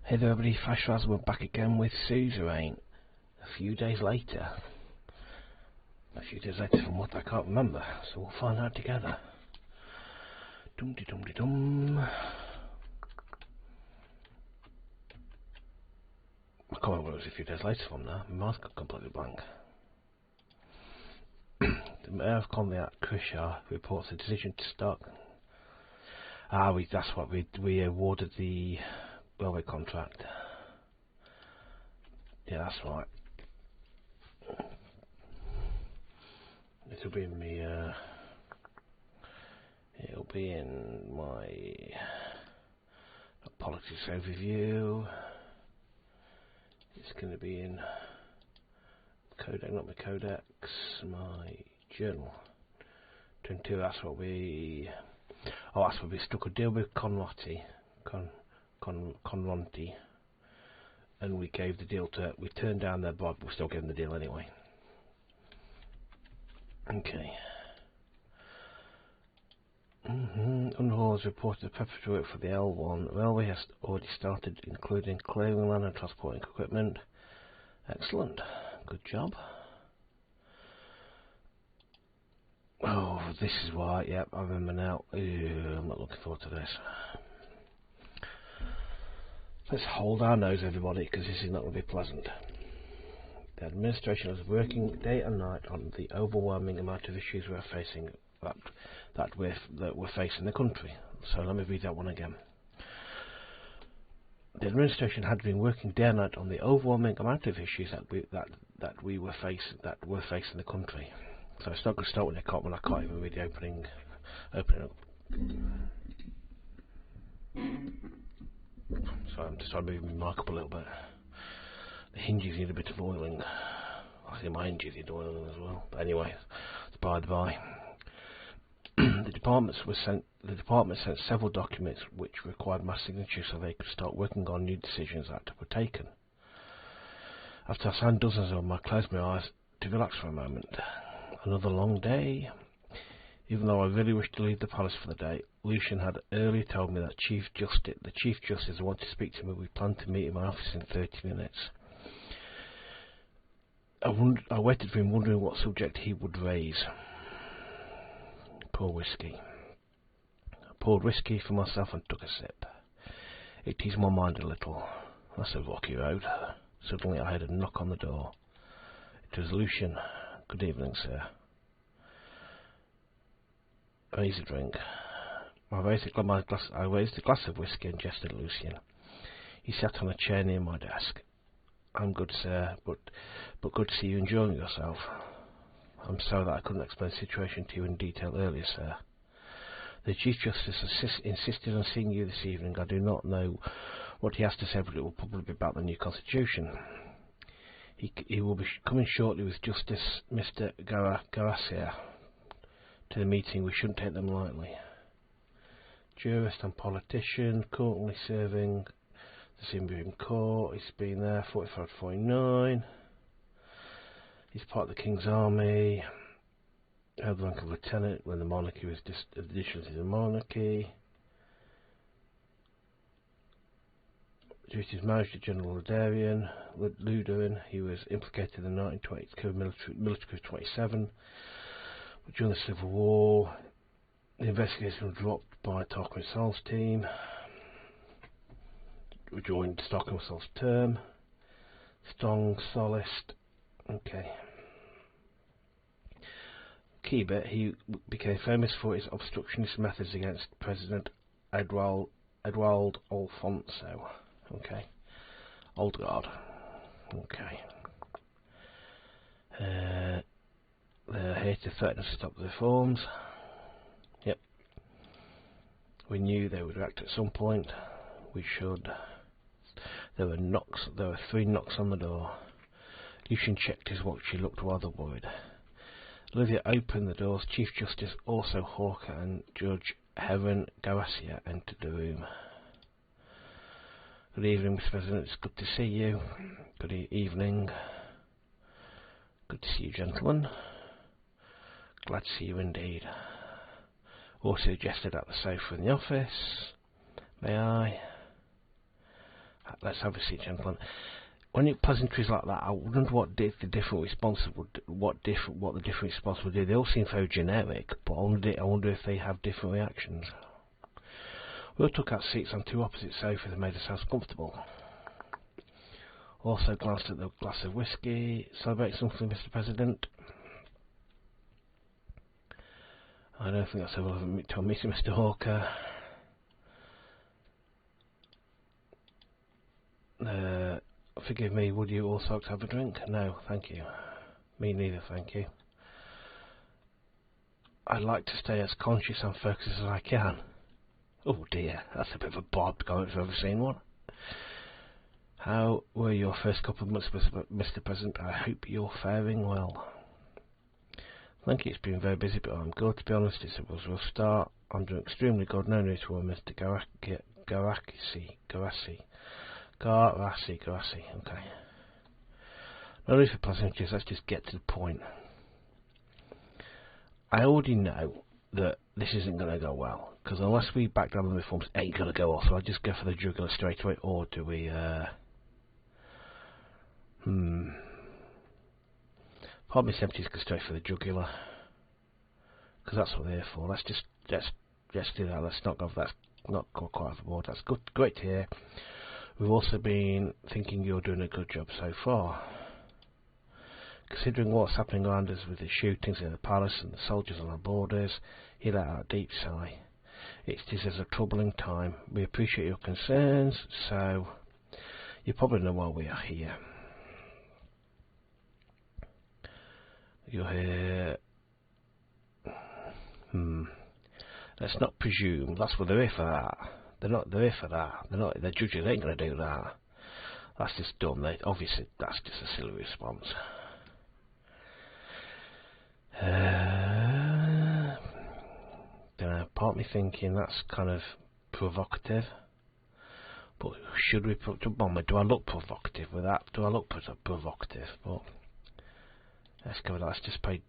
Hey there everybody, Fashraz, we're back again with Suzerain. A few days later from what I can't remember, so we'll find out together. Dum-de-dum-de-dum. I can't remember what it was a few days later from now, my mind's got completely blank. The Mayor of Conley at Krishar reports a decision to start. That's what we awarded the railway contract. Yeah, that's right. It'll be in me. It'll be in my politics overview. It's going to be in Codex, not my Codex, my journal. 22. That's what we. Oh, that's what we struck a deal with Conronti, and we gave the deal to. We turned down their bribe, but we still gave them the deal anyway. Okay. Unhaul has reported the preparatory work for the L1. The railway has already started, including clearing land and transporting equipment. Excellent. Good job. Oh, this is why. Yep, I remember now. I'm not looking forward to this. Let's hold our nose, everybody, because this is not going to be pleasant. The administration is working day and night on the overwhelming amount of issues we're facing that we're facing the country. So let me read that one again. The administration had been working day and night on the overwhelming amount of issues that we're facing the country. So it's not going to start when I can't even read the opening up. So I'm just trying to move my mic up a little bit. The hinges need a bit of oiling. I think my hinges need oiling as well. But anyway, it's by the by. The department sent several documents which required my signature so they could start working on new decisions that were taken. After I signed dozens of them, I closed my eyes to relax for a moment. Another long day. Even though I really wished to leave the palace for the day, Lucian had earlier told me that the Chief Justice wanted to speak to me. We planned to meet in my office in 30 minutes. I waited for him, wondering what subject he would raise. Pour whiskey. I poured whiskey for myself and took a sip. It eased my mind a little. That's a rocky road. Suddenly I heard a knock on the door. It was Lucian. Good evening, sir. Raise a drink. I raised a glass of whiskey and gestured at Lucian. He sat on a chair near my desk. I'm good, sir, but good to see you enjoying yourself. I'm sorry that I couldn't explain the situation to you in detail earlier, sir. The Chief Justice insisted on seeing you this evening. I do not know what he has to say, but it will probably be about the new constitution. He will be coming shortly with Justice Mr. Garcia to the meeting. We shouldn't take them lightly. Jurist and politician, currently serving the Supreme Court. He's been there 45 to 49. He's part of the King's Army. Held the rank of lieutenant when the monarchy was additional to the monarchy. Due to his marriage to General Luderin, he was implicated in the 1920 military coup 27. But during the Civil War, the investigation was dropped by Tarquin Sol's team. We joined Tarquin Sol's term. Strong solist. Okay. Key bit, he became famous for his obstructionist methods against President Eduardo Alfonso. Okay. Old guard. Okay. They're here to threaten to stop the reforms. Yep. We knew they would react at some point. We should. There were 3 knocks on the door. Lucian checked his watch. He looked rather worried. Olivia opened the doors. Chief Justice Orso Hawker and Judge Heron Garcia entered the room. Good evening, Mr. President. It's good to see you. Good evening. Good to see you, gentlemen. Glad to see you indeed. Also suggested at the sofa in the office. May I? Let's have a seat, gentlemen. When you pleasantries like that, I wonder what the different responses would, what the different responses would do. They all seem very generic, but I wonder if they have different reactions. We all took our seats on two opposite sofas and made ourselves comfortable. Also glanced at the glass of whiskey. Celebrate something, Mr. President? I don't think that's a relevant to a meeting, Mr. Hawker. Forgive me, would you also like to have a drink? No, thank you. Me neither, thank you. I'd like to stay as conscious and focused as I can. Oh dear, that's a bit of a barbed comment if I've ever seen one. How were your first couple of months, Mr. President? I hope you're faring well. Thank you, it's been very busy, but I'm good. To be honest, it was a rough start. I'm doing extremely good. No news for Mr. Garassi, okay. No need for pleasantries, let's just get to the point. I already know that this isn't going to go well, because unless we back down on the reforms, it ain't going to go off. So I just go for the jugular straight away, or do we, Probably 70s go straight for the jugular, because that's what they're here for. Let's do that. Let's not go. That's not go quite overboard. That's good. Great to hear. We've also been thinking you're doing a good job so far. Considering what's happening around us with the shootings in the palace and the soldiers on our borders, he let out a deep sigh. It is a troubling time. We appreciate your concerns, so you probably know why we are here. You're here. Let's not presume. That's what they're here for. That they're not. They're here for that. They're not. Their judges ain't going to do that. That's just dumb. Obviously, that's just a silly response. Don't know. Part of me thinking that's kind of provocative. But should we put a bomber? Do I look provocative with that? Do I look provocative? But let's go with that. Let's just pay.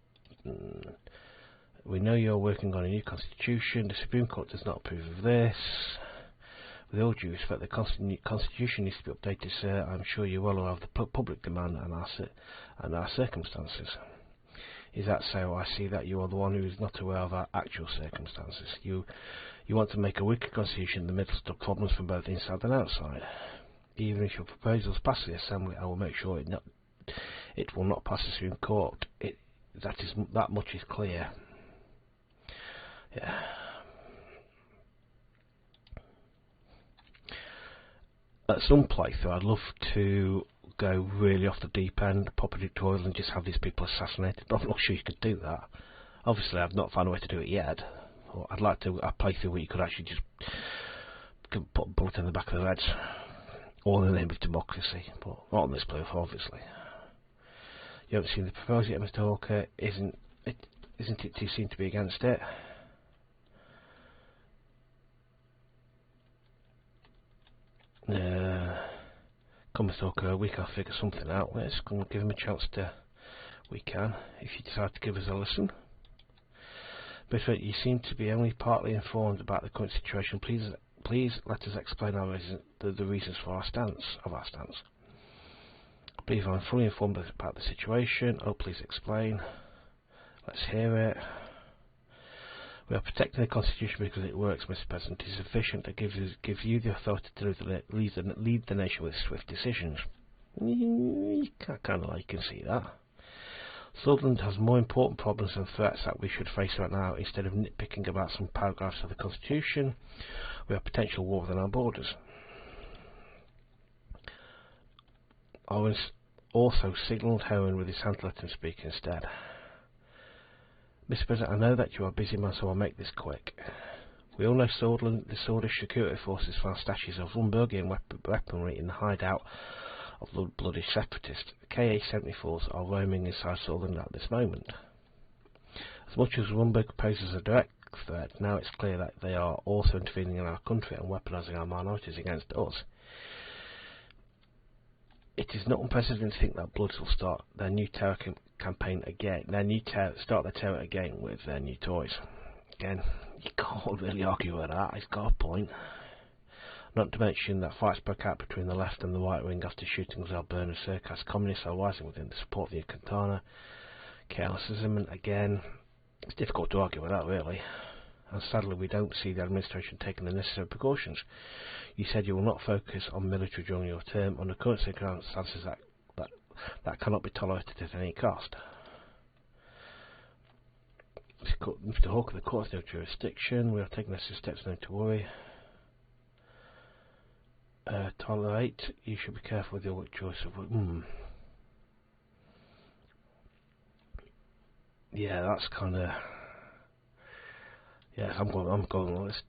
We know you're working on a new constitution. The Supreme Court does not approve of this. With all due respect, the constitution needs to be updated, sir. I'm sure you're well aware of the public demand and our circumstances. Is that so? I see that you are the one who is not aware of our actual circumstances. You want to make a weaker constitution in the midst of problems from both inside and outside. Even if your proposals pass the Assembly, I will make sure it will not pass the Supreme Court. That much is clear. Yeah. At some playthrough, I'd love to go really off the deep end, pop a tutorial and just have these people assassinated, but I'm not sure you could do that. Obviously, I've not found a way to do it yet. I'd like to a playthrough where you could actually just put a bullet in the back of their heads, all in the name of democracy, but not on this playthrough, obviously. You haven't seen the proposal yet, Mr. Hawker. Isn't it too soon to be against it? Come, Mr. Hawker, we can figure something out. Let's go and give him a chance to. We can, if you decide to give us a listen. But you seem to be only partly informed about the current situation. Please let us explain the reasons for our stance. I believe I'm fully informed about the situation. Oh, please explain. Let's hear it. We are protecting the Constitution because it works, Mr. President. It is efficient. It gives you the authority to lead the nation with swift decisions. Kind of like you can see that. Sordland has more important problems and threats that we should face right now. Instead of nitpicking about some paragraphs of the Constitution, we have potential war within our borders. Owens also signalled Heron with his hand to let him speak instead. Mr. President, I know that you are a busy man, so I'll make this quick. We all know Sordland, the Swordish security forces found stashes of Lumbergian weaponry in the hideout of the bloody separatists. The KA-74s are roaming inside Sordland at this moment. As much as Lumberg poses a direct threat, now it's clear that they are also intervening in our country and weaponising our minorities against us. It is not unprecedented to think that Bloods will start their new terror campaign again. Start their terror again with their new toys. Again, you can't really argue with that. It's got a point. Not to mention that fights broke out between the left and the right wing after shootings of Alberna Circus. Communists are rising within the support of the Cantana. Chaosism, again, it's difficult to argue with that, really. And sadly, we don't see the administration taking the necessary precautions. You said you will not focus on military during your term. Under current circumstances, that cannot be tolerated at any cost. Mr. Hawker, the court has no jurisdiction. We are taking necessary steps, no to worry. Tolerate. You should be careful with your choice of. Yeah, that's kind of. Yes, I'm going on this.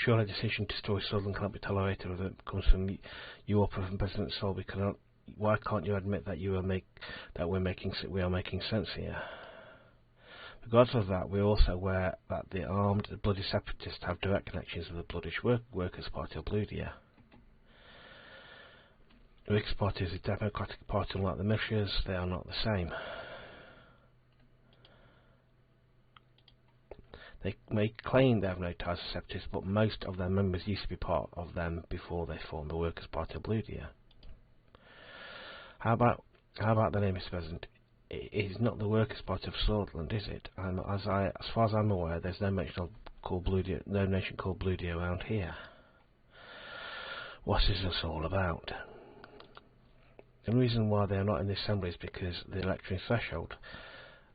Surely the decision to destroy Sordland cannot be tolerated whether it comes from you or from President Sol. Why can't you admit that we are making sense here? Regardless of that, we are also aware that the armed, bloody separatists have direct connections with the bloodish Workers' Party of Bludia. The Workers' Party is a democratic party, unlike the militias. They are not the same. They may claim they have no ties to separatists, but most of their members used to be part of them before they formed the Workers' Party of Bludia. How about the name, Mr. President? It is not the Workers' Party of Sordland, is it? And as far as I'm aware, there's no nation called Bludia around here. What is this all about? The reason why they are not in the assembly is because the electoral threshold.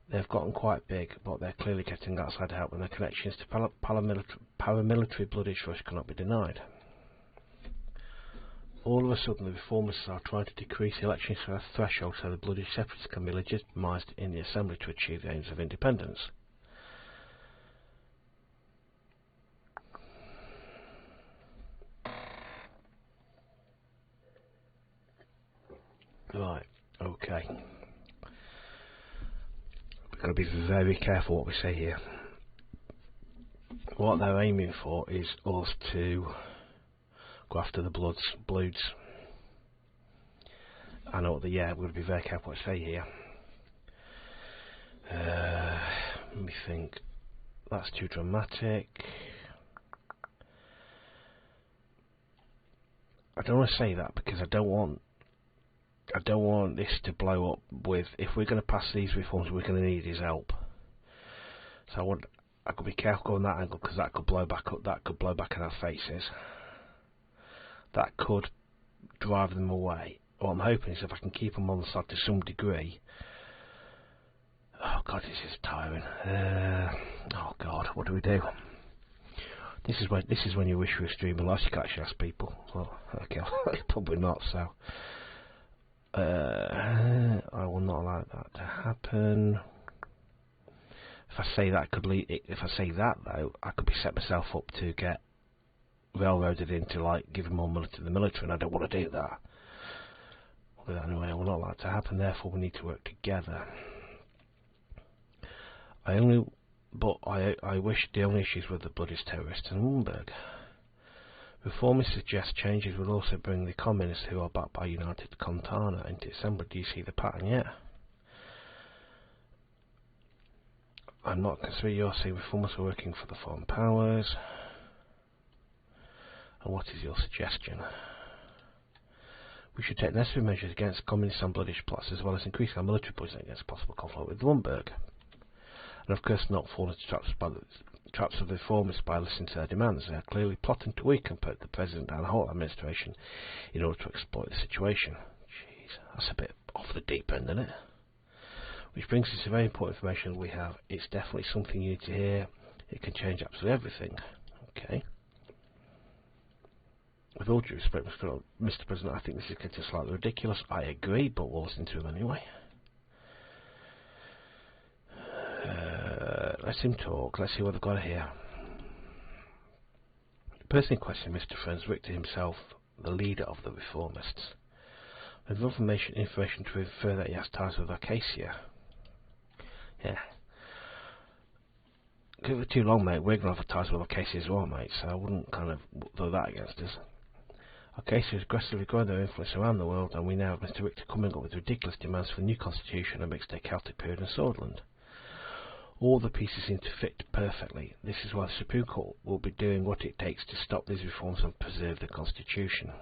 They've gotten quite big, but they're clearly getting outside help, and their connections to paramilitary bloodish rush cannot be denied. All of a sudden, the reformists are trying to decrease the election threshold so the bloody separatists can be legitimised in the assembly to achieve the aims of independence. Right, okay. We've got to be very careful what we say here. What they're aiming for is us to go after the Bloods. I know what we've got to be very careful what I say here. Let me think. That's too dramatic. I don't want to say that because I don't want this to blow up with, if we're going to pass these reforms, we're going to need his help. So I could be careful on that angle because that could blow back up. That could blow back in our faces. That could drive them away. What I'm hoping is if I can keep them on the side to some degree. Oh God, this is tiring. Oh God, what do we do? This is when you wish for a stream, unless you can actually ask people. Well, okay, probably not. So I will not allow that to happen. If I say that, though, I could be set myself up to get railroaded into giving more money to the military, and I don't want to do that. But anyway, I will not allow it to happen. Therefore, we need to work together. I wish the only issues with the bloodiest terrorists in Nuremberg. Reformists suggest changes will also bring the communists who are backed by United Cantana into assembly. Do you see the pattern yet? I'm not considering you're saying reformists are working for the foreign powers. And what is your suggestion? We should take necessary measures against communist and bloodish plots, as well as increase our military budget against possible conflict with Nuremberg. And of course not fall into traps of the reformists by listening to their demands. They are clearly plotting to weaken the President and the whole administration in order to exploit the situation. Jeez, that's a bit off the deep end, isn't it? Which brings us to very important information we have. It's definitely something you need to hear. It can change absolutely everything. Okay. With all due respect, Mr. President, I think this is getting slightly ridiculous. I agree, but we'll listen to him anyway. Let him talk. Let's see what they've got here. The person in question, Mr. Friends, Richter himself, the leader of the reformists. With information to infer that he has ties with Acacia. Yeah. Give it too long, mate. We're going to have ties with Acacia as well, mate, so I wouldn't kind of throw that against us. Acacia is aggressively growing their influence around the world, and we now have Mr. Richter coming up with ridiculous demands for a new constitution amidst a chaotic period in Sordland. All the pieces seem to fit perfectly. This is why the Supreme Court will be doing what it takes to stop these reforms and preserve the Constitution.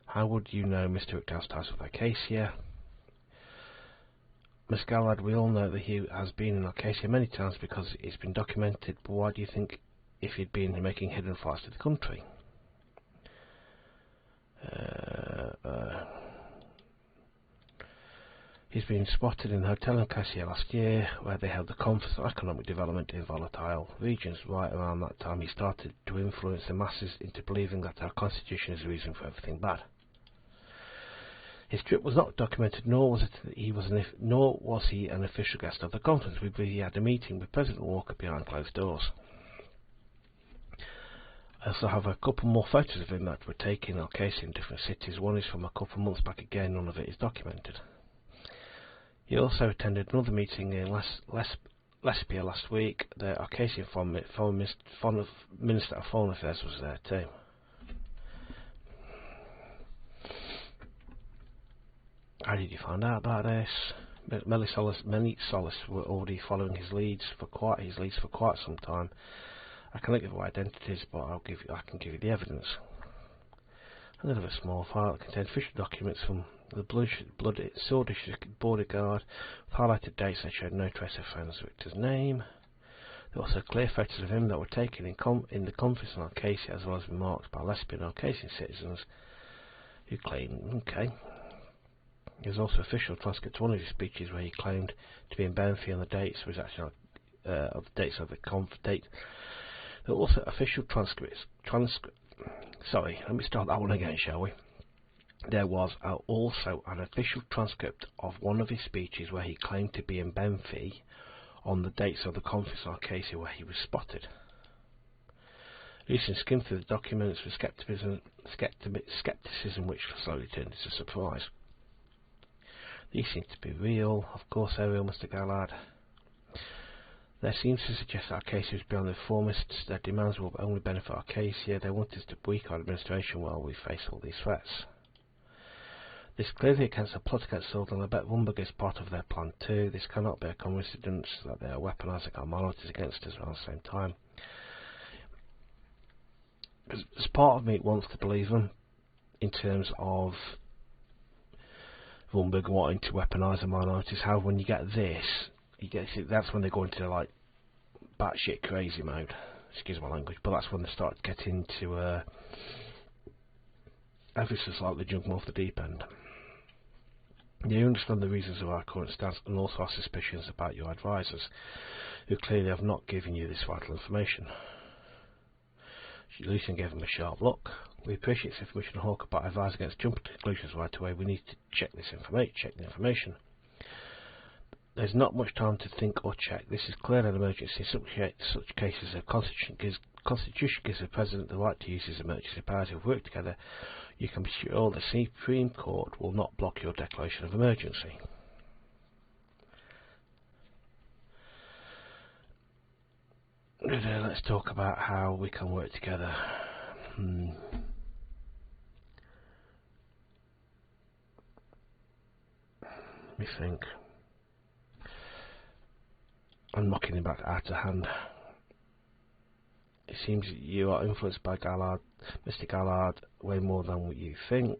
How would you know Mr. Uchtdale's ties with Acacia? Ms. Gallard, we all know that he has been in Acacia many times because it's been documented, but why do you think if he'd been making hidden flights to the country? He's been spotted in a hotel in Acacia last year, where they held the Conference on Economic Development in Volatile Regions. Right around that time, he started to influence the masses into believing that our Constitution is the reason for everything bad. His trip was not documented, nor was he an official guest of the conference. We believe he had a meeting with President Walker behind closed doors. I also have a couple more photos of him that were taken in Acacia in different cities. One is from a couple of months back again, none of it is documented. He also attended another meeting in Lesbia last week. The Acacian Minister of Foreign Affairs was there too. How did you find out about this? Many Solis were already following his leads for quite some time. I cannot give away identities, but I can give you the evidence. Another small file that contains official documents from the bloody Swedish border guard with highlighted dates that showed no trace of Franz Richter's name. There were also clear photos of him that were taken in the conference on Acacia, as well as remarks by lesbian Acacian citizens who claim, okay. There's also official transcript to one of his speeches where he claimed to be in Benfield on the dates, was actually of the dates of the date. There were also official transcripts. Sorry, let me start that one again, shall we? There was also an official transcript of one of his speeches where he claimed to be in Benfield on the dates of the conference on Acacia where he was spotted. Lucian skimmed through the documents with skepticism which slowly turned into surprise. These seem to be real. Of course they're real, Mr. Gallard. There seems to suggest that Acacia is beyond the reformists. Their demands will only benefit Acacia. They want us to weaken our administration while we face all these threats. This clearly against a plot against Sordland. I bet Rumberg is part of their plan too. This cannot be a coincidence that they are weaponising our minorities against us around the same time. As part of me wants to believe them in terms of Rumberg wanting to weaponise the minorities. However, when you get this, that's when they go into like batshit crazy mode. Excuse my language, but that's when they start to get into everything's like the jumping off the deep end. You understand the reasons of our current stance and also our suspicions about your advisors, who clearly have not given you this vital information. Lucian gave him a sharp look. We appreciate this information, Hawker, but I advise against jumping to conclusions right away. We need to check the information. There's not much time to think or check. This is clearly an emergency. In such cases, the Constitution gives the President the right to use his emergency powers. If we work together, you can be sure the Supreme Court will not block your declaration of emergency. Let's talk about how we can work together. Let me think. I'm knocking him back out of hand. It seems you are influenced by Gallard, Mr. Gallard, way more than what you think.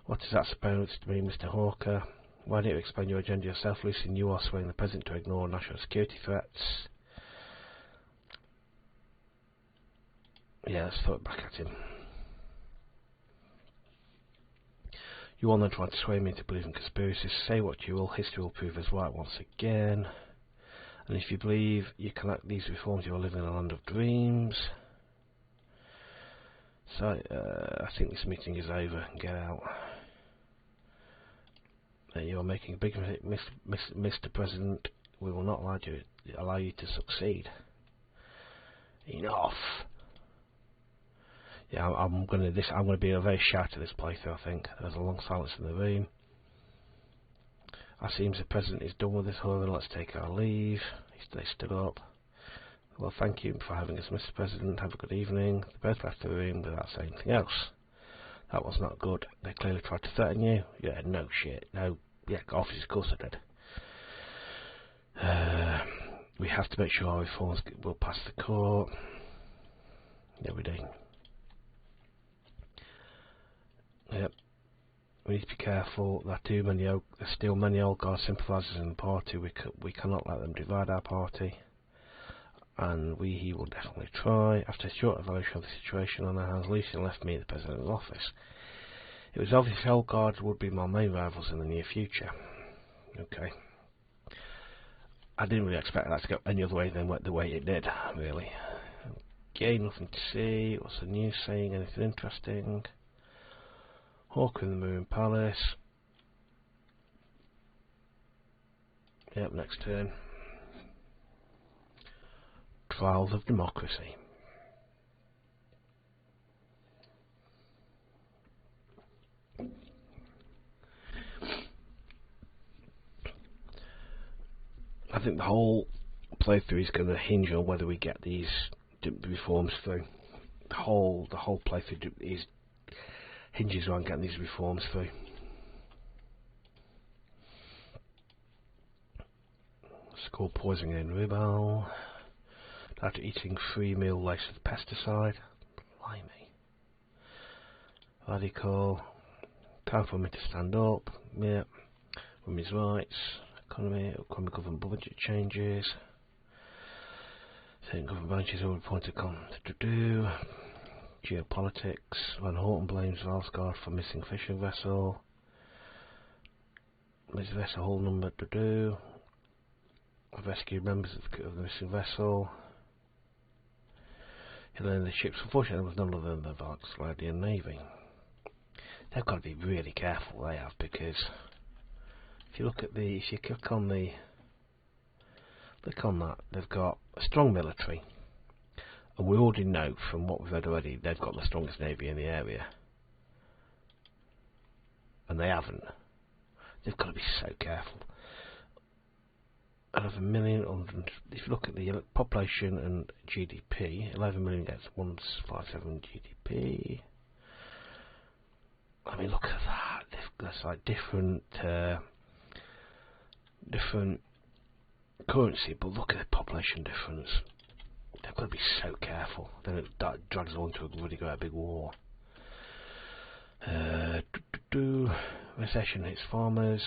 What is that supposed to mean, Mr. Hawker? Why don't you explain your agenda yourself, Lucian? You are swaying the President to ignore national security threats. Yeah, let's throw it back at him. You are then trying to sway me into believing conspiracies. Say what you will, history will prove us right once again. And if you believe you can act these reforms, you are living in a land of dreams. So, I think this meeting is over. Get out. You are making a big mistake, Mr. President. We will not allow you to succeed. Enough. Yeah, I'm gonna be a very shy to this playthrough. I think there's a long silence in the room. It seems the President is done with this horror. Let's take our leave. They stood up. Well, thank you for having us, Mr. President. Have a good evening. They both left the room without saying anything else. That was not good. They clearly tried to threaten you. Yeah, no shit. No. Yeah, officers, of course I did. We have to make sure our reforms will pass the court. Yeah, we do. Yep. We need to be careful. There are still many old guard sympathisers in the party. We cannot let them divide our party. And he will definitely try. After a short evaluation of the situation on our hands, Lucien left me at the President's office. It was obvious the old guards would be my main rivals in the near future. Okay. I didn't really expect that to go any other way than the way it did, really. Okay, nothing to see. What's the news saying? Anything interesting? Hawk in the Moon Palace. Yep, next turn. Trials of Democracy. I think the whole playthrough is going to hinge on whether we get these reforms through. The whole playthrough hinges on getting these reforms through. School poisoning in Ribal. After eating 3 meal laced with pesticide. Blimey. Radical. Time for me to stand up. Yeah. Women's rights. Economy. Upcoming government budget changes. Certain government branches are appointed to do. Geopolitics. Van Horten blames Valsgaard for missing fishing vessel. Missing vessel whole number to do. I've rescued members of the missing vessel. He learned the ships. Unfortunately, there was none other than the Valsgardian Navy. They've got to be really careful. They have, because if you click on that, they've got a strong military, and we already know from what we've read already they've got the strongest navy in the area, and they haven't. They've got to be so careful. 11 million. If you look at the population and GDP, 11 million against 157 GDP. I mean, look at that. That's like different currency, but look at the population difference. They've got to be so careful. Then it drags on to a really great big war. Recession hits farmers.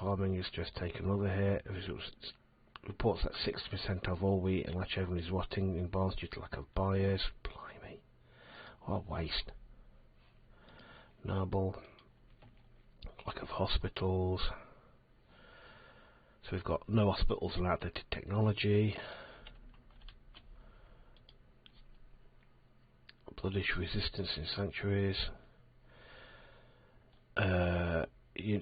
Farming has just taken another hit. Reports that 60% of all wheat and lecturing is rotting in barns due to lack of buyers. Blimey. What a waste. Noble. Lack of hospitals. So we've got no hospitals and outdated technology. Bloodish resistance in sanctuaries.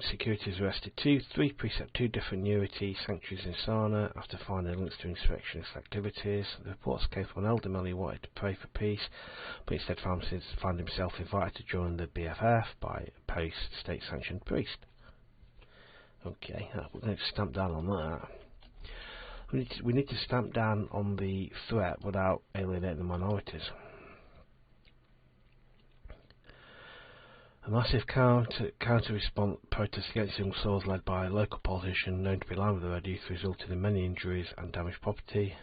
Security has arrested 3 precept 2 different Nuity sanctuaries in Sana after finding links to insurrectionist activities. The reports came from an elder man who wanted to pray for peace, but instead found himself invited to join the BFF by a post-state sanctioned priest. Okay, we're going to stamp down on that. We need to stamp down on the threat without alienating the minorities. A massive counter-response protest against young swords led by a local politician known to be aligned with the Red Youth resulted in many injuries and damaged property.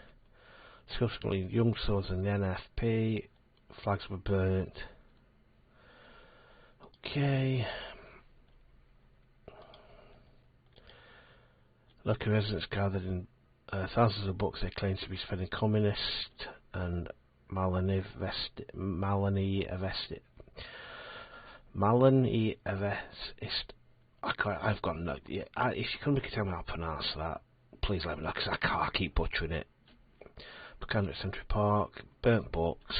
Subsequently, young swords and the NFP flags were burnt. Okay. Local residents gathered in thousands of books they claim to be spreading communist and I've got no. Yeah, if you can tell me how to pronounce that, please let me know, because I keep butchering it. Buchanan Century Park, burnt books,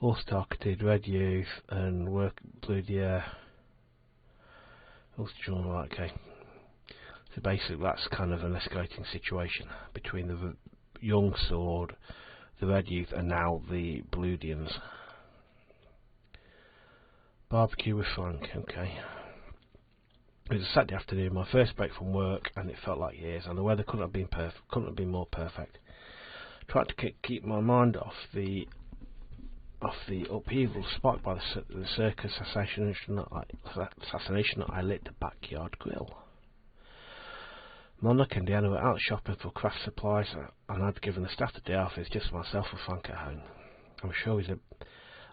all targeted Red Youth and work bloody. Okay. So basically, that's kind of an escalating situation between the young sword, the Red Youth, and now the Bluedians. Barbecue with Frank, okay. It was a Saturday afternoon, my first break from work, and it felt like years, and the weather couldn't have been more perfect. Tried to keep my mind off the upheaval sparked by the circus assassination that I lit the backyard grill. Monica and Deanna were out shopping for craft supplies, and I'd given the staff the day off. It's just myself and Frank at home. I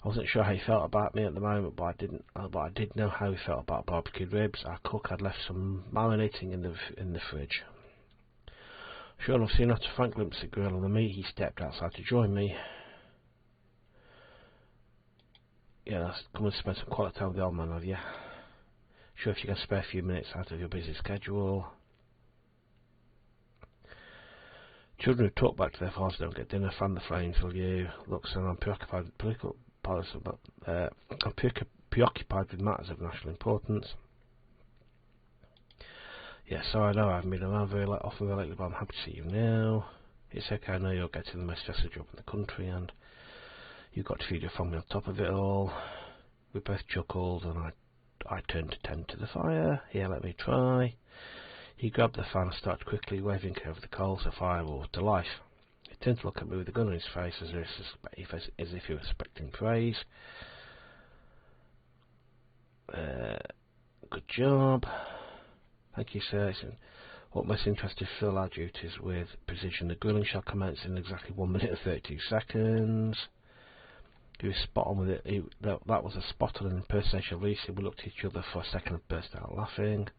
wasn't sure how he felt about me at the moment, but I did know how he felt about barbecued ribs. Our cook had left some marinating in the fridge. Sure enough, soon after Frank glimpsed the grill and the meat, he stepped outside to join me. Yeah, let's come and spend some quality time with the old man, have you? Sure, if you can spare a few minutes out of your busy schedule. Children who talk back to their fathers don't get dinner. Fan the flames, will you? Look, son, I'm preoccupied with political policy, but I'm preoccupied with matters of national importance. Yeah, so I know I haven't been around very often lately, but I'm happy to see you now. It's okay, I know you're getting the most stressful job in the country, and you've got to feed your family on top of it all. We both chuckled, and I turned to tend to the fire. Here, let me try. He grabbed the fan and started quickly waving over the coals. The fire roared to life. He turned to look at me with a gun on his face, as if he was expecting praise. Good job. Thank you, sir. What most interested fill our duties with precision. The grilling shall commence in exactly 1 minute and 32 seconds. He was spot on with it. That was a spot on impersonation of Lucy. We looked at each other for a second and burst out laughing.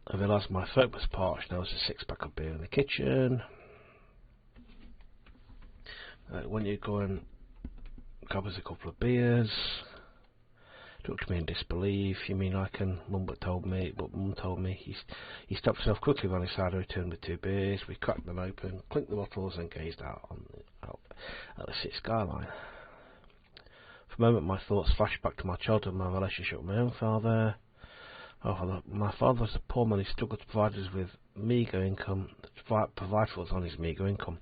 I realised my throat was parched. There was a 6-pack of beer in the kitchen. When you go and grab us a couple of beers, looked at me in disbelief. You mean I can? Mum told me. He stopped himself quickly on his side and returned with 2 beers. We cracked them open, clinked the bottles, and gazed out at the city skyline. For a moment, my thoughts flashed back to my childhood and my relationship with my own father. My father was a poor man who struggled to provide us with meagre income. Provide for us on his meagre income.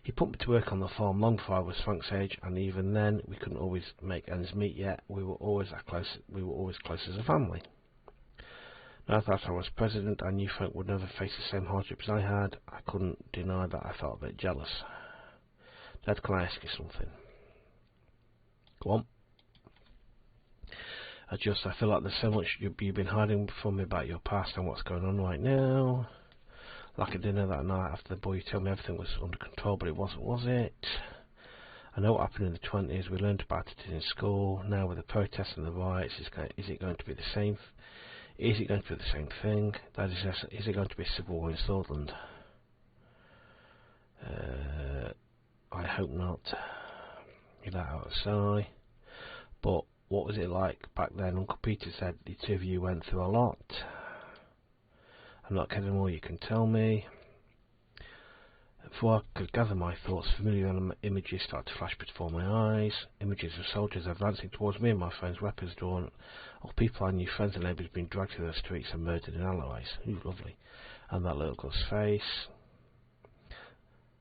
He put me to work on the farm long before I was Frank's age, and even then we couldn't always make ends meet. Yet we were always close as a family. Now that I was president, I knew Frank would never face the same hardships I had. I couldn't deny that I felt a bit jealous. Dad, can I ask you something? Go on. I feel like there's so much you've been hiding from me about your past and what's going on right now. Like at dinner that night after the boy, you told me everything was under control, but it wasn't, was it? I know what happened in the 20s. We learned about it in school. Now with the protests and the riots, is it going to be the same? Is it going to be the same thing? That is it going to be a civil war in Sordland? I hope not. You let out a sigh. But what was it like back then? Uncle Peter said the 2 of you went through a lot. I'm not kidding, more you can tell me. Before I could gather my thoughts, familiar images started to flash before my eyes. Images of soldiers advancing towards me and my friends, weapons drawn, of people I knew, friends and neighbours being dragged through the streets and murdered in alleyways. Ooh, lovely. And that little girl's face.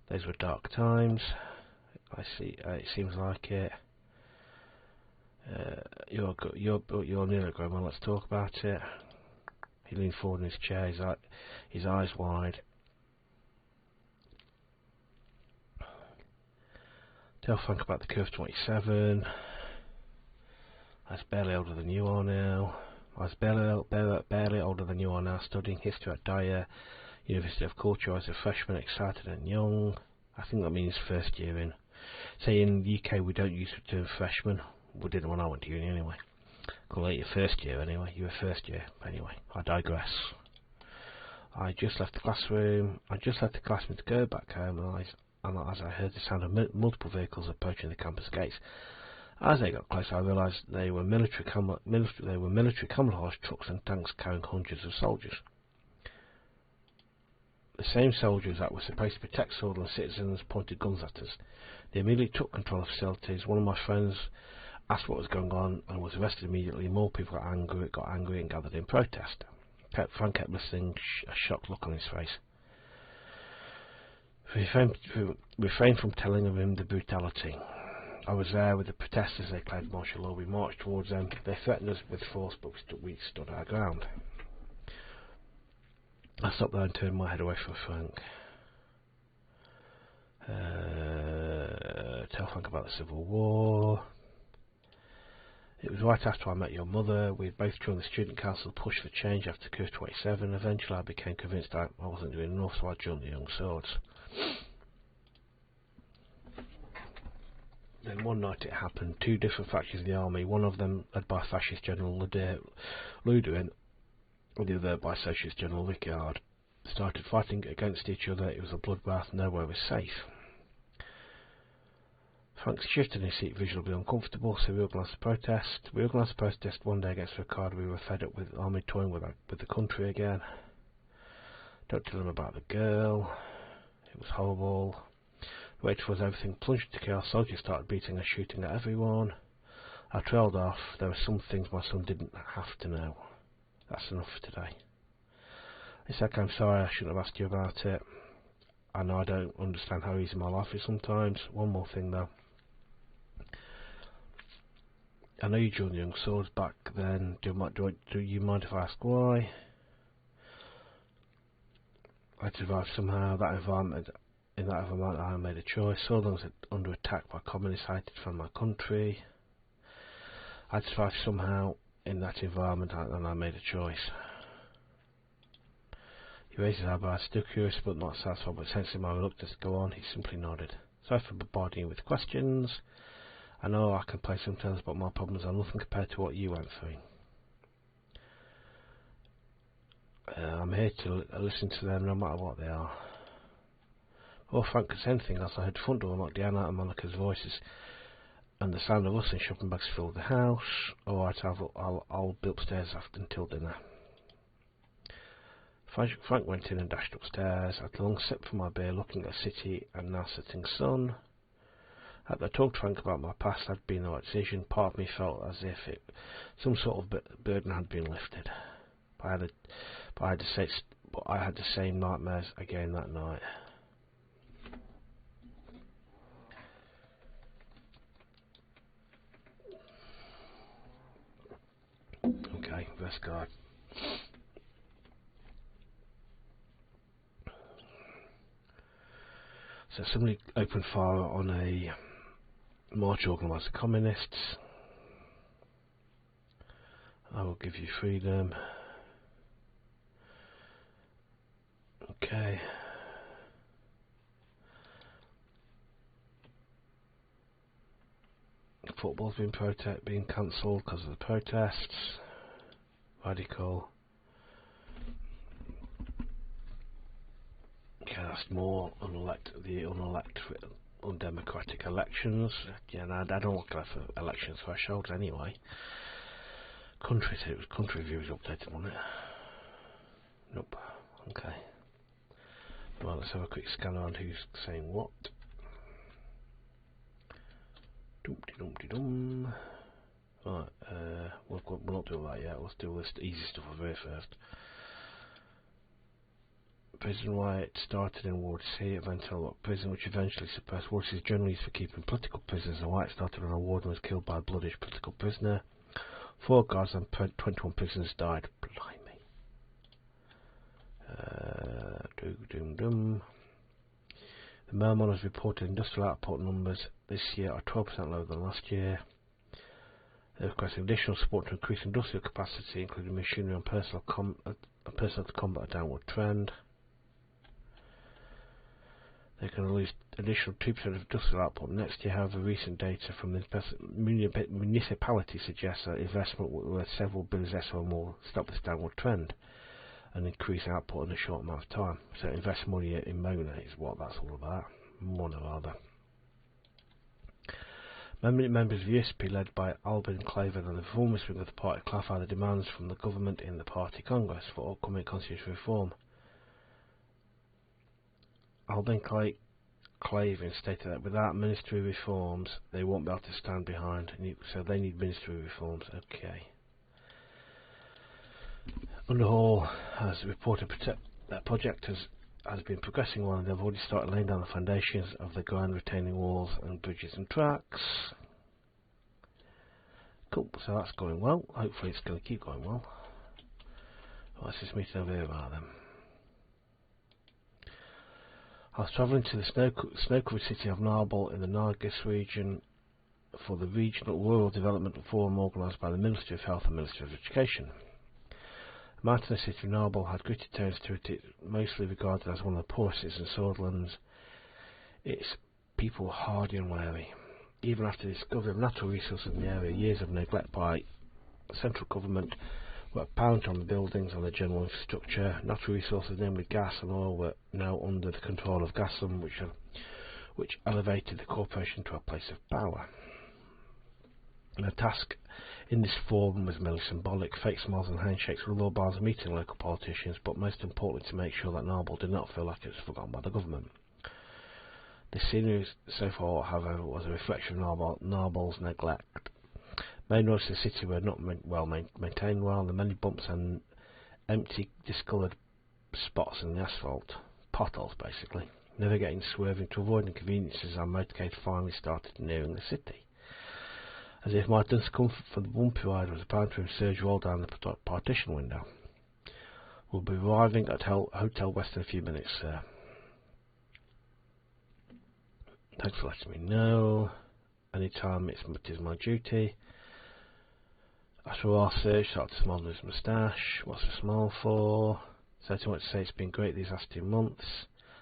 Those were dark times. I see. It seems like it. You're nearly grown man. Let's talk about it. He leaned forward in his chair, his eyes wide. Tell Frank about the curve 27. I was barely older than you are now. Barely older than you are now, studying history at Dyer, University of Culture. I was a freshman, excited and young. I think that means first year in. Say in the UK we don't use the term freshman. We didn't when I went to uni anyway. Call it your first year anyway. You were first year anyway. I digress. I just left the classroom. I just left the classroom to go back home, and as I heard the sound of multiple vehicles approaching the campus gates. As they got closer, I realised they were military camouflage trucks and tanks carrying hundreds of soldiers. The same soldiers that were supposed to protect Sordland citizens pointed guns at us. They immediately took control of facilities. One of my friends asked what was going on and was arrested immediately. More people got angry and gathered in protest. Frank kept listening, a shocked look on his face. Refrained from telling him the brutality. I was there with the protesters. They declared martial law. We marched towards them. They threatened us with force, but we stood our ground. I stopped there and turned my head away from Frank. Tell Frank about the Civil War. It was right after I met your mother. We both joined the student council push for change after Curve 27. Eventually I became convinced I wasn't doing enough, so I joined the Young Swords. Then one night it happened. Two different factions of the army, one of them led by fascist General Luderin, and the other by socialist General Rickard, started fighting against each other. It was a bloodbath. Nowhere was safe. Frank shifted in his seat, visibly uncomfortable, so we organised a protest. We organised a protest one day against Rickard. We were fed up with the army toying with the country again. Don't tell them about the girl. It was horrible. We waited for everything plunged into chaos. Soldiers started beating and shooting at everyone. I trailed off. There were some things my son didn't have to know. That's enough for today. He said, I'm sorry, I shouldn't have asked you about it. I know I don't understand how easy my life is sometimes. One more thing though. I know you joined the Young Swords back then. Do you mind if I ask why? I survived somehow. In that environment I made a choice. Sordland was under attack by communists. I had to defend my country. I survived somehow in that environment and I made a choice. He raised his eyebrows, still curious but not satisfied, but sensing my reluctance to go on, he simply nodded. Sorry for bombarding you with questions. I know I can play sometimes, but my problems are nothing compared to what you went through. I'm here to listen to them no matter what they are. Before Frank could say anything else, I heard the front door unlock. Diana and Monica's voices and the sound of rustling shopping bags filled the house. Alright, I'll be upstairs until dinner. Frank went in and dashed upstairs. I had a long sip from my beer, looking at the city and now setting sun. As I talked to Frank about my past, had been the right decision. Part of me felt as if some sort of burden had been lifted. But I had the same nightmares again that night. Okay, verse guard. So somebody opened fire on a march organised by communists. I will give you freedom. Okay. Football's being cancelled because of the protests. Radical. Okay, that's more undemocratic elections. Yeah, no, I don't look at for election thresholds anyway. Country view is updated, wasn't it? Nope. Okay. Well, let's have a quick scan around who's saying what. Dum-de-dum-de-dum. Right, we'll not do that yet. Let's do this easy stuff over here first. Prison riot started in Ward C, eventually prison which eventually suppressed. Ward C is generally used for keeping political prisoners. The riot started when a warden was killed by a bloodish political prisoner. 4 guards and 21 prisoners died. Blimey. The Mermon has reported industrial output numbers this year are 12% lower than last year. They requested additional support to increase industrial capacity, including machinery and personnel to combat a downward trend. They can lose additional 2% of industrial output next year. However, recent data from the municipality suggests that investment worth several billion SO will stop this downward trend and increase output in a short amount of time. So invest money in Mona is what that's all about. Mona rather. Members of the USP led by Albin Claver and the reformist wing of the party clarified the demands from the government in the party congress for upcoming constitutional reform. Albin Claver stated that without ministry reforms they won't be able to stand behind, so they need ministry reforms. Okay. Underhall has reported that project has been progressing well, and they've already started laying down the foundations of the ground retaining walls and bridges and tracks. Cool, so that's going well. Hopefully it's going to keep going well. What's this meeting over here about them? I was travelling to the snow-covered city of Narble in the Nargis region for the Regional Rural Development Forum organised by the Ministry of Health and Ministry of Education. The mountainous city of Narble had gritty tones to it. It's mostly regarded as one of the poorest cities in Sordland. Its people were hardy and wary. Even after the discovery of natural resources in the area, years of neglect by central government were apparent on the buildings and the general infrastructure. Natural resources, namely gas and oil, were now under the control of Gaslam, which elevated the corporation to a place of power. The task in this forum was merely symbolic. Fake smiles and handshakes were all bars meeting local politicians, but most importantly to make sure that Narble did not feel like it was forgotten by the government. The scenery so far, however, was a reflection of Narble's neglect. Main roads to the city were not maintained well. The many bumps and empty, discoloured spots in the asphalt, potholes basically, never getting swerving to avoid inconveniences. Our motorcade finally started nearing the city. As if my discomfort for the bumpy ride was apparent to him, Serge rolled down the partition window. We'll be arriving at Hotel West in a few minutes, sir. Thanks for letting me know. Any time it is my duty. After a while, Serge started to smile his moustache. What's the smile for? So I want to say it's been great these last 2 months.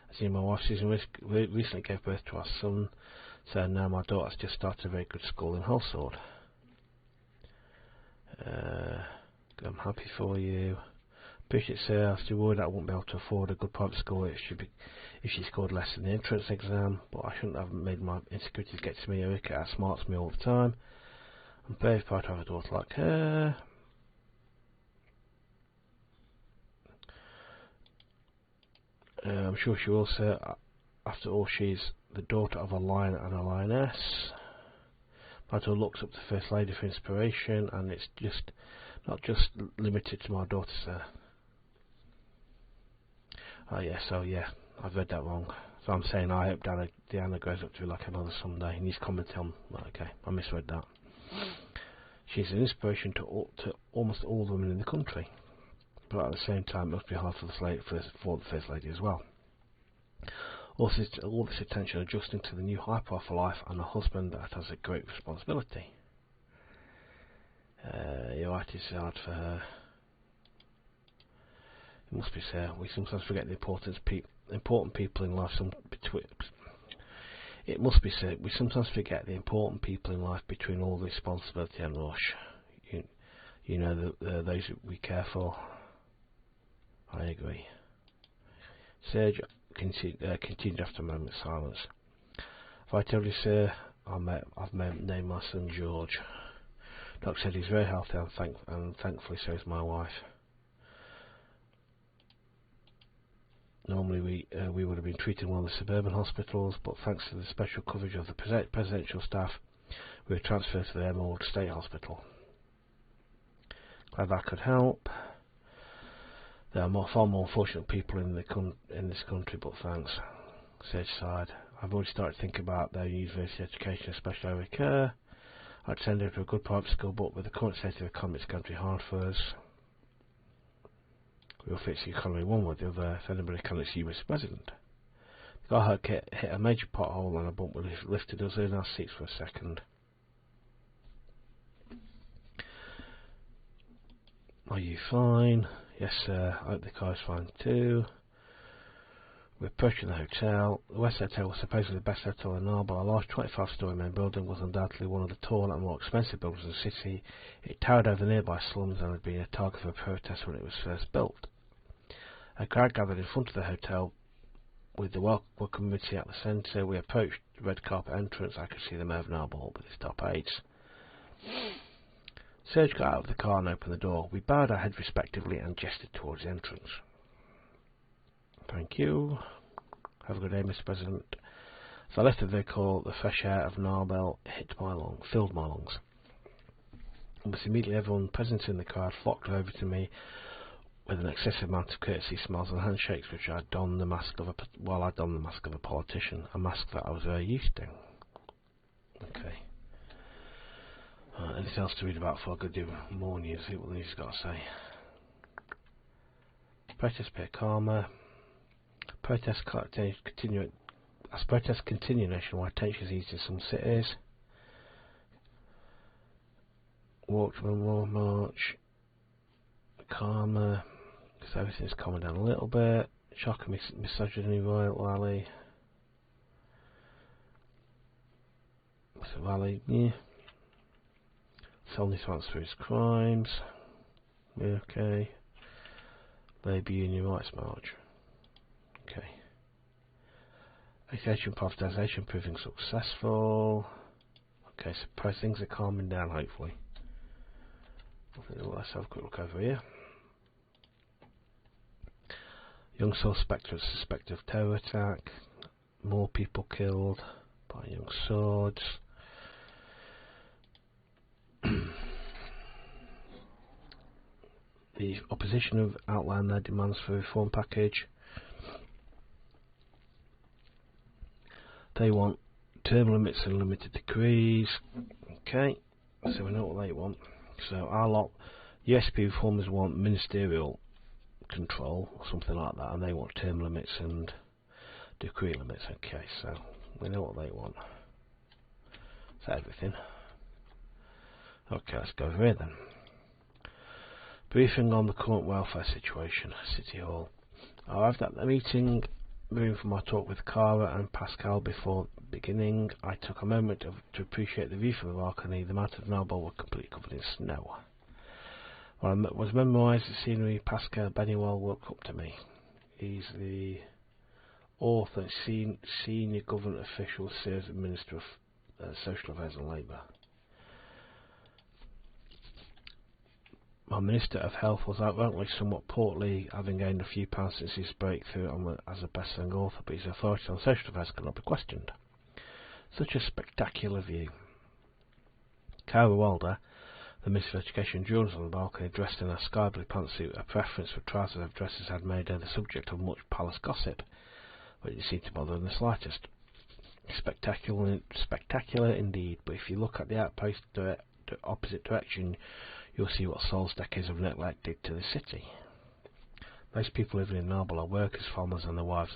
As you know, my wife Susan recently gave birth to our son, so now my daughter has just started a very good school in Holsord. I'm happy for you. Appreciate it, sir. I was still worried I wouldn't be able to afford a good private school if she scored less in the entrance exam, but I shouldn't have made my insecurities get to me. Erica outsmarts me all the time. I'm very proud to have a daughter like her. I'm sure she will, sir. After all, she's the daughter of a lion and a lioness. My daughter looks up to the First Lady for inspiration, and it's not just limited to my daughter, sir. Oh yeah, so yeah, I've read that wrong. So I'm saying I hope Diana grows up to be like another someday. And he's commenting on, okay, I misread that. She's an inspiration to almost all the women in the country, but at the same time it must be hard for the First Lady as well. All this attention adjusting to the new high-profile life and a husband that has a great responsibility. You're right, it's hard for her. It must be said, we sometimes forget the important people in life. It must be said, we sometimes forget the important people in life between all the responsibility and rush. You know, those we care for. I agree. Serge continued after a moment's silence. If I told you, sir, I've named my son George. Doctor said he's very healthy, and thankfully so is my wife. Normally we would have been treated in one of the suburban hospitals, but thanks to the special coverage of the presidential staff, we were transferred to the Emerald State Hospital. Glad that could help. There are far more unfortunate people in this country, but thanks. Sage sighed. I've already started thinking about their university education, especially over care. I'd send her to a good private school, but with the current state of the economy, it's going to be hard for us. We'll fix the economy one way or the other if anybody can see you as president. The guy hit a major pothole and a bump lifted us in our seats for a second. Are you fine? Yes, sir. I hope the car's fine too. We're approaching the hotel. The West Hotel was supposedly the best hotel in Narble. A large 25-storey main building was undoubtedly one of the taller and more expensive buildings in the city. It towered over nearby slums and had been a target for protest when it was first built. A crowd gathered in front of the hotel with the welcome committee at the centre. We approached the red carpet entrance. I could see the mayor of Narble with his top aides. Serge got out of the car and opened the door. We bowed our heads respectively and gestured towards the entrance. Thank you. Have a good day, Mr. President. As I left the vehicle, the fresh air of Narble filled my lungs. Almost immediately, everyone present in the crowd flocked over to me with an excessive amount of courtesy, smiles and handshakes, which I donned the mask of a politician, a mask that I was very used to. Okay. Anything else to read about before I go do more news? See what the news has got to say. Protests appear calmer. Protests continue nationwide. Tensions eased in some cities. Walk to Memorial March. Calmer, because everything's calming down a little bit. Shock and misogyny Royal Rally. Rally, yeah. Solney wants for his crimes. Yeah, okay. Labour Union Rights March. Okay. Education privatisation proving successful. Okay, so things are calming down, hopefully. Let's have a quick look over here. Young suspect of terror attack. More people killed by young swords. The opposition have outlined their demands for a reform package. They want term limits and limited decrees. Okay, so we know what they want. So our lot, USP reformers want ministerial control or something like that, and they want term limits and decree limits. Okay, so we know what they want. Is that everything? Okay, let's go over here then. Briefing on the current welfare situation, City Hall. I arrived at the meeting, moving from my talk with Cara and Pascal before beginning. I took a moment to appreciate the view from the balcony. The mountain of Noble were completely covered in snow. While I was memorising the scenery, Pascal Bennywell walked up to me. He's the author, senior government official, serves as Minister of Social Affairs and Labour. My Minister of Health was outrightly somewhat portly, having gained a few pounds since his breakthrough as a best-selling author, but his authority on social affairs cannot be questioned. Such a spectacular view. Cara Wilder, the Minister of Education, joins on the balcony, dressed in a sky blue pantsuit. A preference for trousers of dresses had made her the subject of much palace gossip, but it didn't seem to bother her in the slightest. Spectacular indeed, but if you look at the outpost opposite direction, you'll see what Sol's decades of neglect did to the city. Most people living in Noble are workers, farmers, and their wives,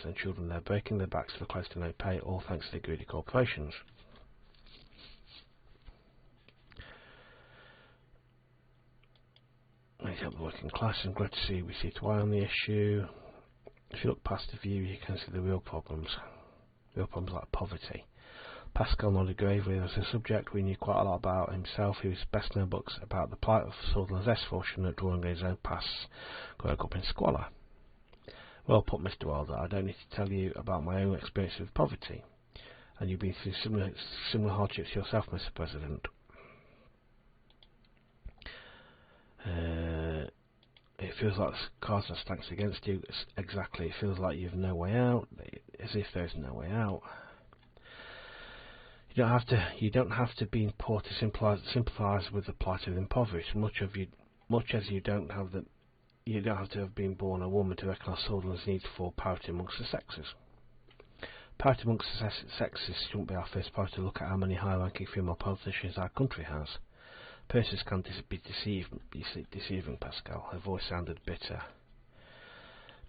and children. They're breaking their backs for close to no pay, all thanks to the greedy corporations. We help the working class, and glad to see we see eye on the issue. If you look past the view, you can see the real problems like poverty. Pascal nodded gravely. As a subject we knew quite a lot about himself. He was best known books about the plight of Sordland's less fortunate, drawing his own past, growing up in squalor. Well put, Mr. Wilder. I don't need to tell you about my own experience with poverty, and you've been through similar hardships yourself, Mr. President. It feels like the cards are stacked against you. Exactly. It feels like you've no way out, as if there's no way out. You don't have to be poor to sympathise with the plight of the impoverished. Much as you don't have to have been born a woman to recognise Sordland's need for parity amongst the sexes. Parity amongst the sexes shouldn't be our first priority to look at how many high-ranking female politicians our country has. Persons can be deceiving, Pascal. Her voice sounded bitter.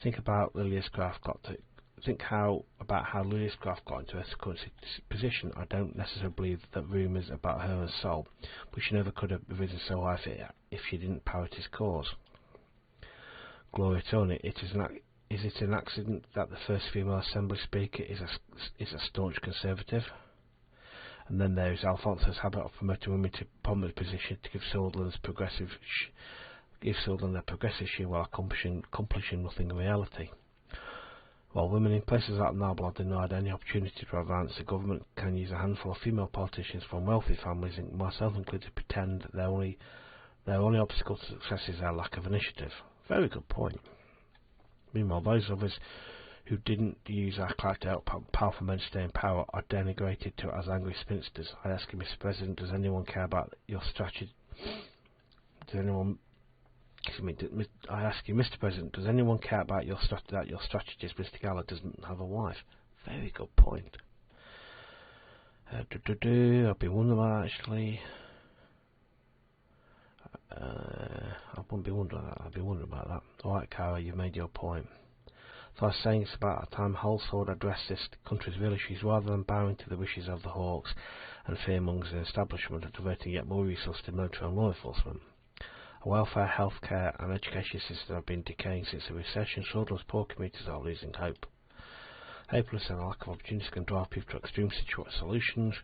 Think about how Lilia's craft got into her current position. I don't necessarily believe that rumours about her and Sol, but she never could have risen so high if she didn't parrot his cause. Gloria Tony, is it an accident that the first female Assembly Speaker is a staunch Conservative? And then there is Alfonso's habit of promoting women to prominent positions to give Sordland a progressive share while accomplishing nothing in reality. While women in places like Noble are denied any opportunity to advance, the government can use a handful of female politicians from wealthy families, myself included, to pretend that their only obstacle to success is their lack of initiative. Very good point. Meanwhile, those of us who didn't use our clout to help powerful men stay in power are denigrated to as angry spinsters. I ask you, Mr. President, does anyone care about your strategy? I ask you, Mr. President, does anyone care about that your strategist, Mr. Gallagher, doesn't have a wife? Very good point. I've been wondering about that, actually. I wouldn't be wondering about that. I'd be wondering about that. Alright, Cara, you've made your point. So I was saying it's about a time Holsford addressed this country's real issues rather than bowing to the wishes of the hawks and fearmongers in establishment and diverting yet more resources to military and law enforcement. A welfare, healthcare and education system have been decaying since the recession. Sordland's poor communities are losing hope. Hopeless and a lack of opportunities can drive people to extreme solutions.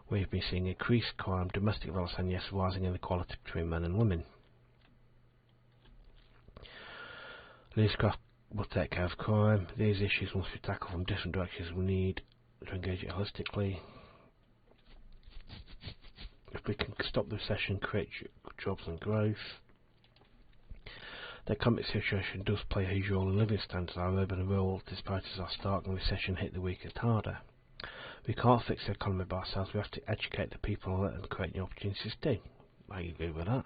We've been seeing increased crime, domestic violence and yes, rising inequality between men and women. Leadership will take care of crime. These issues must be tackled from different directions. We need to engage it holistically. If we can stop the recession, create jobs and growth. The economic situation does play a huge role in living standards. Our urban and rural disparities are stark and recession hit the weakest harder. We can't fix the economy by ourselves. We have to educate the people and create new opportunities too. I agree with that.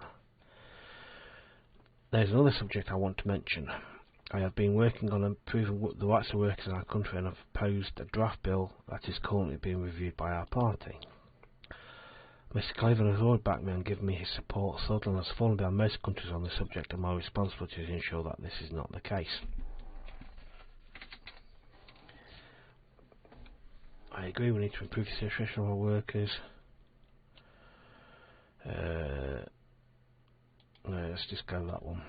There's another subject I want to mention. I have been working on improving the rights of workers in our country and have proposed a draft bill that is currently being reviewed by our party. Mr. Claven has already backed me and given me his support. Sordland has fallen behind most countries on the subject, and my responsibility is to ensure that this is not the case. I agree we need to improve the situation of our workers. No, let's just go that one.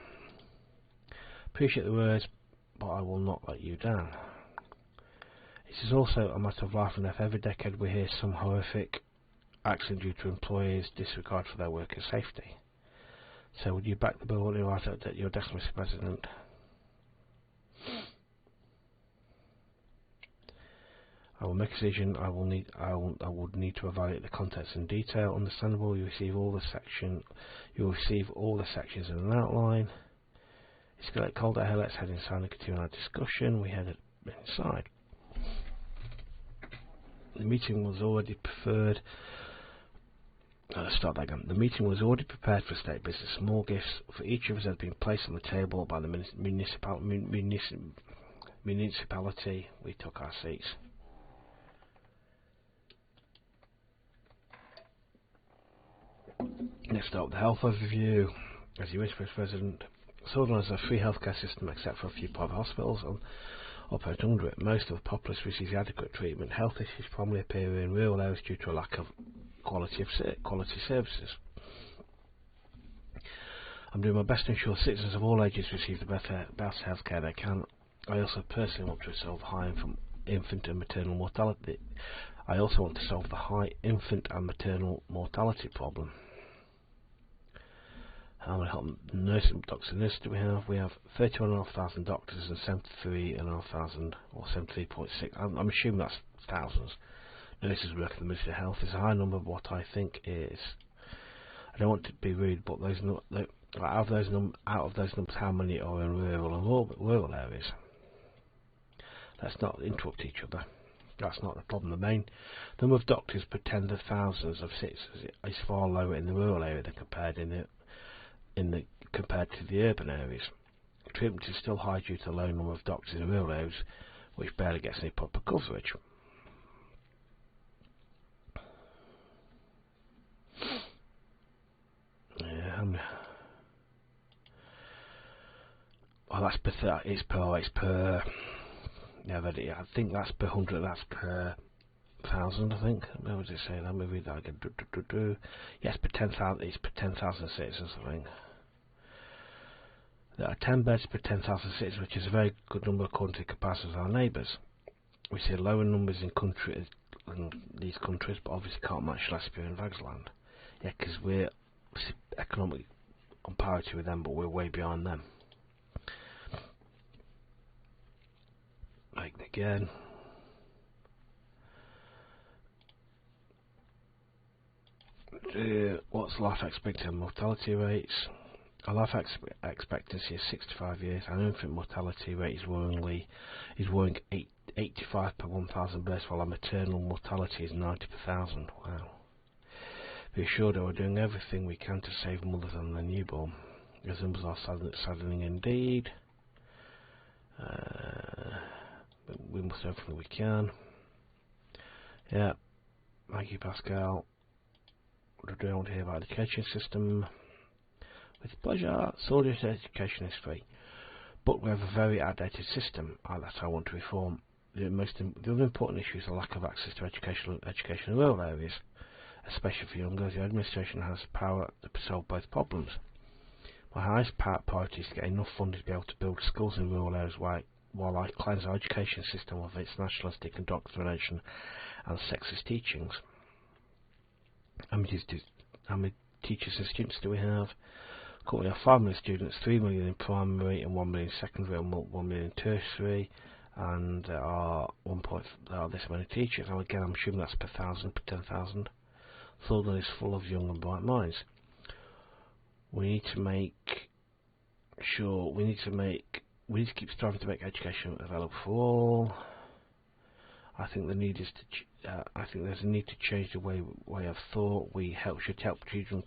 Appreciate the words, but I will not let you down. It is also a matter of life and death. Every decade we hear some horrific accident due to employees' disregard for their workers' safety. So would you back the bill or write out that your desk, Mr. President? I will make a decision. I would need to evaluate the contents in detail. Understandable. You receive all the sections in an outline. It's getting colder here. Let's head inside and continue our discussion. We headed inside. The meeting was already preferred. Let's start that again. The meeting was already prepared for state business. Small gifts for each of us had been placed on the table by the municipality. We took our seats. Let's start with the health overview. As you wish, Mr. President, Sordland has a free healthcare system except for a few private hospitals and operate under it. Most of the populace receives adequate treatment. Health issues primarily appear in rural areas due to a lack of quality services. I'm doing my best to ensure citizens of all ages receive the best healthcare they can. I also personally want to resolve high infant and maternal mortality. Problem. How many doctors and nurses do we have? We have 31,500 doctors and 73,500 or 73.6. I'm assuming that's thousands. Nurses work in the Ministry of Health. It's a high number, but what I think is, I don't want to be rude, but out of those numbers, how many are in rural areas? Let's not interrupt each other. That's not the problem. The main number of doctors per 10,000 of citizens is far lower in the rural area than compared to the urban areas. Treatment is still high due to the low number of doctors in the rural areas, which barely gets any proper coverage. Well, that's per. It's per. Yeah, but I think that's per 100. That's per 1,000. I think. Where would it say? Let me read that again. Yes, per 10,000. It's per 10,000 citizens. I think. There are 10 beds per 10,000 citizens, which is a very good number according to comparison with our neighbours. We see lower numbers in these countries, but obviously can't match Lesbian and Vagsland. Yeah, because we're economically on parity with them, but we're way behind them. Like again. What's life expectancy and mortality rates? Our life expectancy is 65 years. Our infant mortality rate is worrying 85 per 1,000 births, while our maternal mortality is 90 per 1,000. Wow. Be assured that we're doing everything we can to save mothers and their newborn. Those numbers are saddening indeed. But we must do everything we can. Yeah. Thank you, Pascal. What do I want to hear about the education system? With pleasure. Soldier education is free. but we have a very outdated system that I want to reform. The other important issue is the lack of access to education in rural areas, especially for young girls. The administration has power to solve both problems. My highest priority is to get enough funding to be able to build schools in rural areas while I cleanse our education system of its nationalistic indoctrination and sexist teachings. How many teachers and students do we have? Currently, we have 5 million students, 3 million in primary and 1 million in secondary and 1 million in tertiary, and there are this many teachers. And again, I'm assuming that's per 10,000. Sordland is full of young and bright minds. We need to keep striving to make education available for all. I think the need is I think there's a need to change the way of thought. We should help children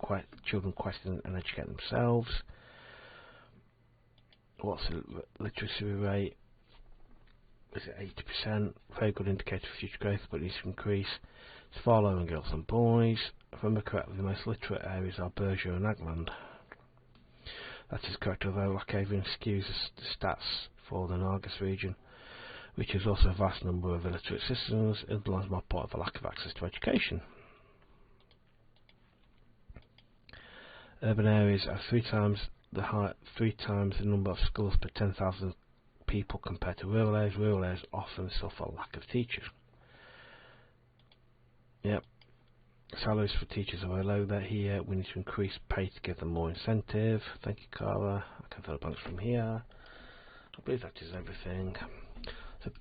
question and educate themselves. What's the literacy rate? Is it 80%? Very good indicator for future growth, but it needs to increase. It's far lower in girls and boys. If I remember correctly, the most literate areas are Berger and Agland. That is correct, although Lackavian skews the stats for the Nagas region, which is also a vast number of illiterate citizens, underlines my point of the lack of access to education. Urban areas are 3 times the number of schools per 10,000 people compared to rural areas. Rural areas often suffer a lack of teachers. Yep. Salaries for teachers are very low there here. We need to increase pay to give them more incentive. Thank you, Cara. I can fill the blanks from here. I believe that is everything. So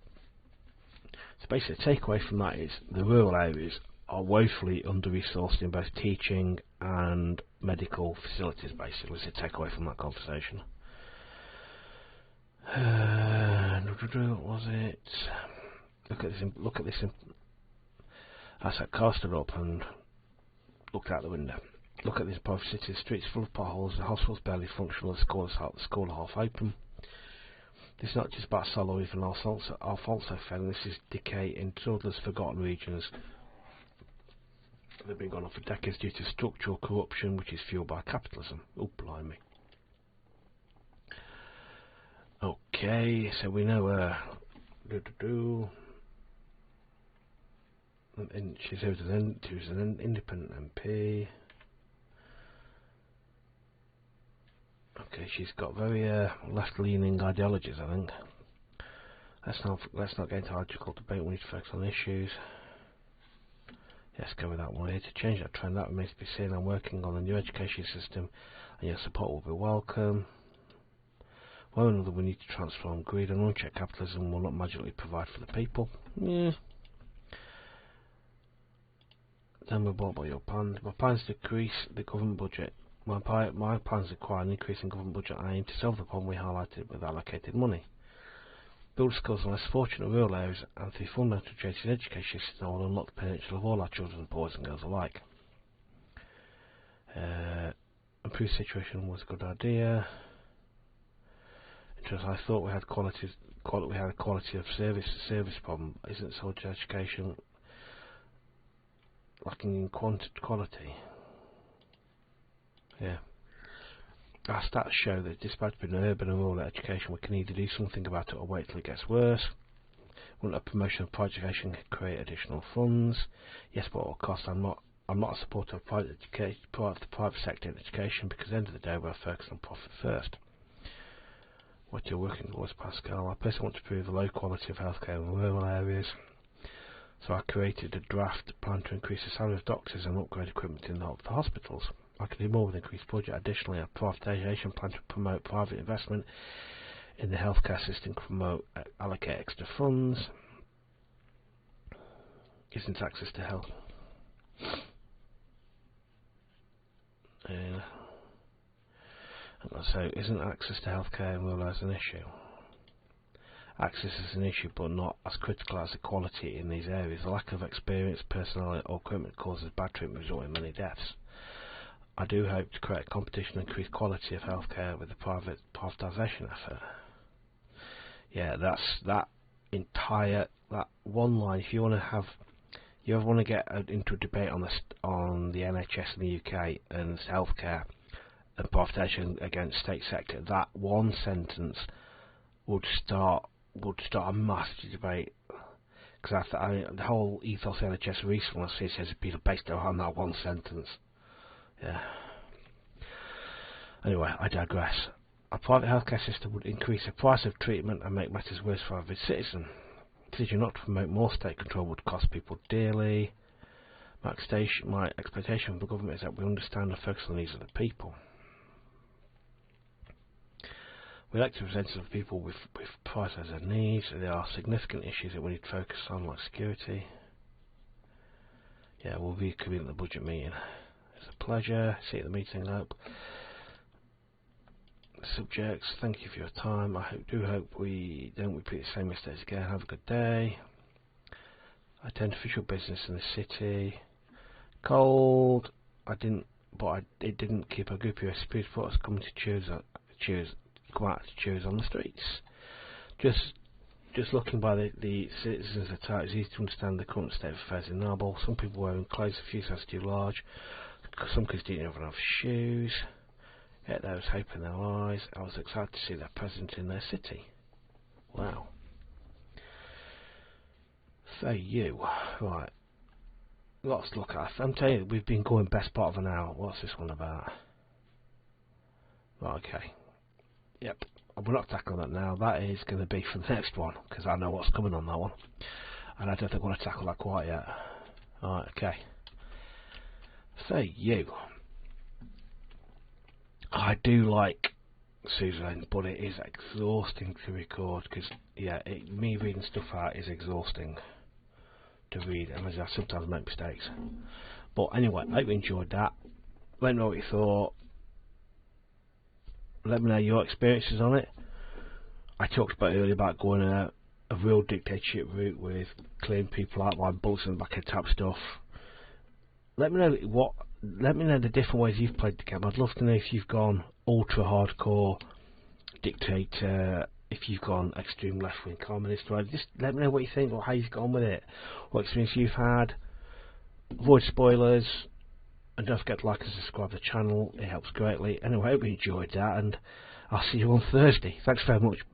basically, the takeaway from that is the rural areas are woefully under-resourced in both teaching and medical facilities. Basically, is the takeaway from that conversation. What was it? Look at this. I sat casted up and looked out the window. Look at this above city, the streets full of potholes, the hospital's barely functional, the school is half open. This is not just about Salo or even Alfonso failing, this is decay in Sordland's forgotten regions. They've been gone on for decades due to structural corruption, which is fueled by capitalism. Oh, blimey. Okay, so we know and she was an independent MP. Okay, she's got very left-leaning ideologies, I think. Let's not get into ideological debate. We need to focus on issues. Yes, go with that one here. To change that trend, that remains to be seen. I'm working on a new education system, and your support will be welcome. One or another, we need to transform greed, and unchecked capitalism will not magically provide for the people. Yeah. Then we're bought by your plans. My plans decrease the government budget. My plans require an increase in government budget. I aim to solve the problem we highlighted with allocated money. Build schools in less fortunate rural areas, and through fundamental changes in education system will unlock the potential of all our children, boys and girls alike. Improve situation was a good idea. Because I thought we had a quality of service problem. Isn't soldier education lacking in quality? Yeah. Our stats show that despite being an urban and rural education, we can either do something about it or wait till it gets worse. Wouldn't a promotion of private education create additional funds? Yes, but at what cost? I'm not a supporter of the private sector in education, because at the end of the day we're focused on profit first. What you're working towards, Pascal? I personally want to improve the low quality of healthcare in rural areas. So I created a draft plan to increase the salary of doctors and upgrade equipment in the hospitals. I can do more with increased budget. Additionally, a privatisation plan to promote private investment in the healthcare system, allocate extra funds. Isn't access to health? So, isn't access to healthcare in rural areas an issue? Access is an issue, but not as critical as equality in these areas. The lack of experience, personnel, or equipment causes bad treatment, resulting in many deaths. I do hope to create competition and increase quality of healthcare with the privatisation effort. Yeah, that one line. If you want to get into a debate on the NHS in the UK and healthcare and privatisation against state sector, that one sentence would start a massive debate, because the whole ethos of NHS recently has been based on that one sentence. Yeah. Anyway, I digress. A private healthcare system would increase the price of treatment and make matters worse for every citizen. A decision not to promote more state control would cost people dearly. My expectation of the government is that we understand and focus on the needs of the people. We elect representatives of people with priorities and needs. There are significant issues that we need to focus on, like security. Yeah, we'll be coming at the budget meeting. It's a pleasure. See you at the meeting, I hope. Subjects, thank you for your time. I do hope we don't repeat the same mistakes again. Have a good day. I attend official business in the city. Cold. It didn't keep a group of USP supporters coming to come out to cheers on the streets. Just looking by the citizens' attire, it's easy to understand the current state of affairs in Narble. Some people wearing clothes a few sizes too large. Some kids didn't have enough shoes. Yet there was hope in their eyes. I was excited to see their president in their city. Wow. So you, right. Lots to look at. I'm telling you, we've been going best part of an hour. What's this one about? Right, okay. Yep. We're not tackling that now. That is going to be for the next one, because I know what's coming on that one. And I don't think I want to tackle that quite yet. Right, okay. So you. I do like Suzerain, but it is exhausting to record, because yeah, me reading stuff out is exhausting to read, and I sometimes make mistakes. But anyway, I hope you enjoyed that. Let me know what you thought. Let me know your experiences on it. I talked about earlier about going a real dictatorship route with clearing people out like bullets in the back of tap stuff. Let me know the different ways you've played the game. I'd love to know if you've gone ultra hardcore dictator, if you've gone extreme left wing communist. Right? Just let me know what you think or how you've gone with it, what experience you've had. Avoid spoilers, and don't forget to like and subscribe to the channel. It helps greatly. Anyway, I hope you enjoyed that, and I'll see you on Thursday. Thanks very much.